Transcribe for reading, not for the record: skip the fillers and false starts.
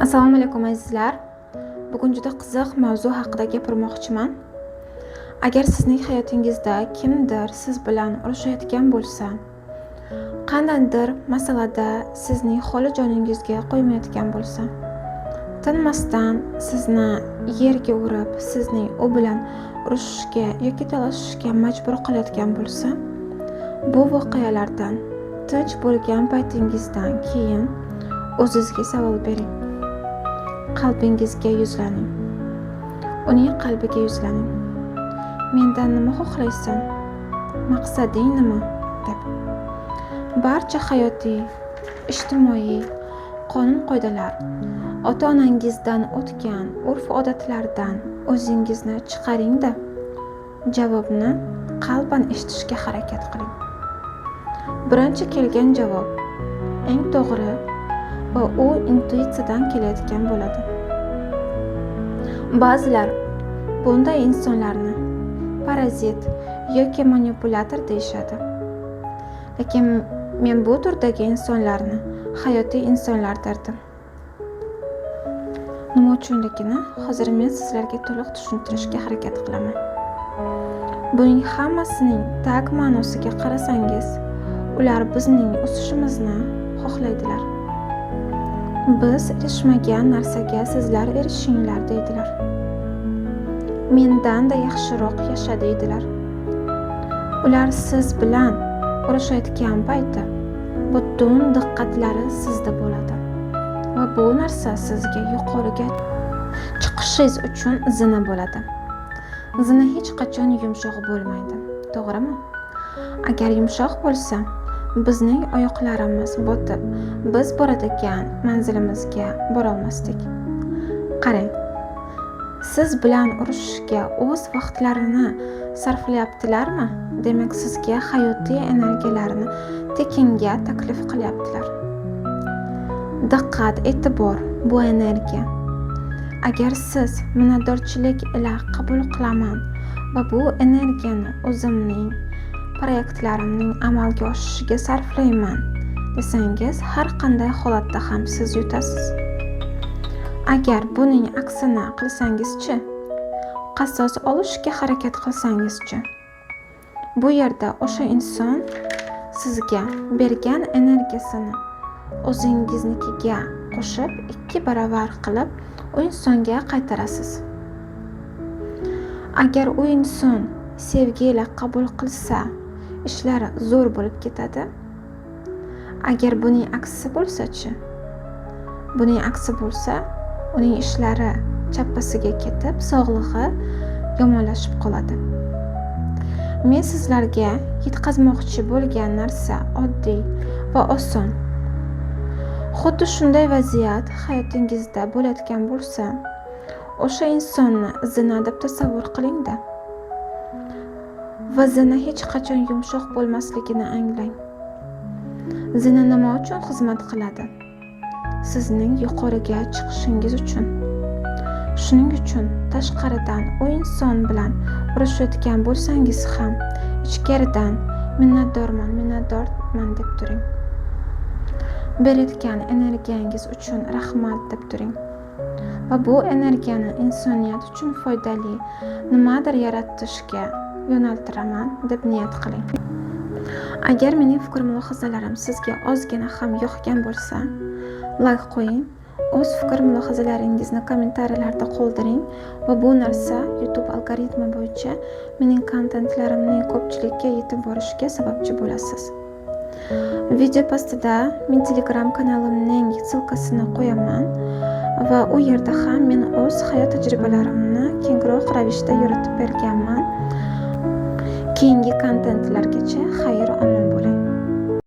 Assalomu alaykum azizlar. Bugun juda qiziq mavzu haqida gapirmoqchiman. Agar sizning hayotingizda kimdir siz bilan urushayotgan bo'lsa, qandaydir masalada sizning holi joningizga qo'ymayotgan bo'lsa, tinmasdan sizni yerga urib, sizning u bilan urushishga yoki talashishga majbur qilayotgan bo'lsa, bu voqealardan tinch bo'lgan paytingizdan keyin o'zingizga savol bering. Qalbingizga yuzlaning. Uning qalbiga yuzlaning. Mendan nima xohlaysan? Maqsading nima? deb. Barcha hayotiy, ijtimoiy qonun-qoidalar, ota-onangizdan o'tgan urf-odatlardan o'zingizni chiqaring-da, javobni qalban eshitishga harakat qiling. Birinchi kelgan javob eng to'g'ri va u intuitsiyadan kelayotgan bo'ladi. Ba'zilar bunday insonlarni parazit yoki manipulyator deyishadi. Lekin men bu turdagi insonlarni hayotiy insonlar derdim. Nima uchunligini hozir men sizlarga to'liq tushuntirishga harakat qilaman. Buning hammasining tag ma'nosiga qarasangiz, ular bizning o'sishimizni xohlaydilar. Biz erishmagan narsaga sizlar erishinglar deydilar. Mendan-da yaxshiroq yasha deydilar. Ular siz bilan urushayotgan payti butun diqqatlari sizda bo'ladi va bu narsa sizga yuqoriga chiqishingiz uchun zina bo'ladi. Zina hech qachon yumshoq bo'lmaydi, to'g'rimi? Agar yumshoq bo'lsa, bizning oyoqlarimiz botib, biz boradigan manzilimizga bora olmasdik. Qarang, siz bilan urushishga o'z vaqtlarini sarflayaptilarmi? Demak, sizga hayotiy energiyalarni tekinga taklif qilyaptilar. Diqqat, e'tibor, bu energiya. Agar siz minnatdorchilik ila qabul qilaman va bu energiyani o'zimning proyektlarimning amalga oshishiga sarflayman desangiz, har qanday holatda ham siz yutasiz. Agar buning aksini qilsangizchi, qasos olishga harakat qilsangizchi, bu yerda o'sha inson sizga bergan energiyasini o'zingiznikiga qo'shib 2 baravar qilib u insonga qaytarasiz. Agar u inson sevgi ila qabul qilsa, ishlar zo'r bo'lib ketadi. Agar buning aksi bo'lsa-chi? Buning aksi bo'lsa, uning ishlari chappasiga ketib, sog'lig'i yomonlashib qoladi. Men sizlarga yetkazmoqchi bo'lgan narsa oddiy va oson. Xuddi shunday vaziyat hayotingizda bo'layotgan bo'lsa, o'sha insonni zina deb tasavvur qiling-da. Va zina hech qachon yumshoq bo'lmasligini anglang. Zina nima uchun xizmat qiladi? Sizning yuqoriga chiqishingiz uchun. Shuning uchun tashqaridan u inson bilan urushayotgan bo'lsangiz ham, ichkaridan minnatdorman deb turing. Berayotgan energiyangiz uchun rahmat deb turing. Va bu energiyani insoniyat uchun foydali nimadir yaratishga yo'naltiraman deb niyat qiling. Agar mening fikr-mulohazalarim sizga ozgina ham yoqgan bo'lsa, like qo'ying, o'z fikr-mulohazalaringizni kommentariyalarda qoldiring va bu narsa YouTube algoritmi bo'yicha mening kontentlarimning ko'pchilikka yetib borishiga sababchi bo'lasiz. Video postida men Telegram kanalimning silkasini qo'yaman va u yerda ham men o'z hayot tajribalarimni kengroq ravishda yoritib berganman. Keyingi kontentlargacha xayr omon bo'ling.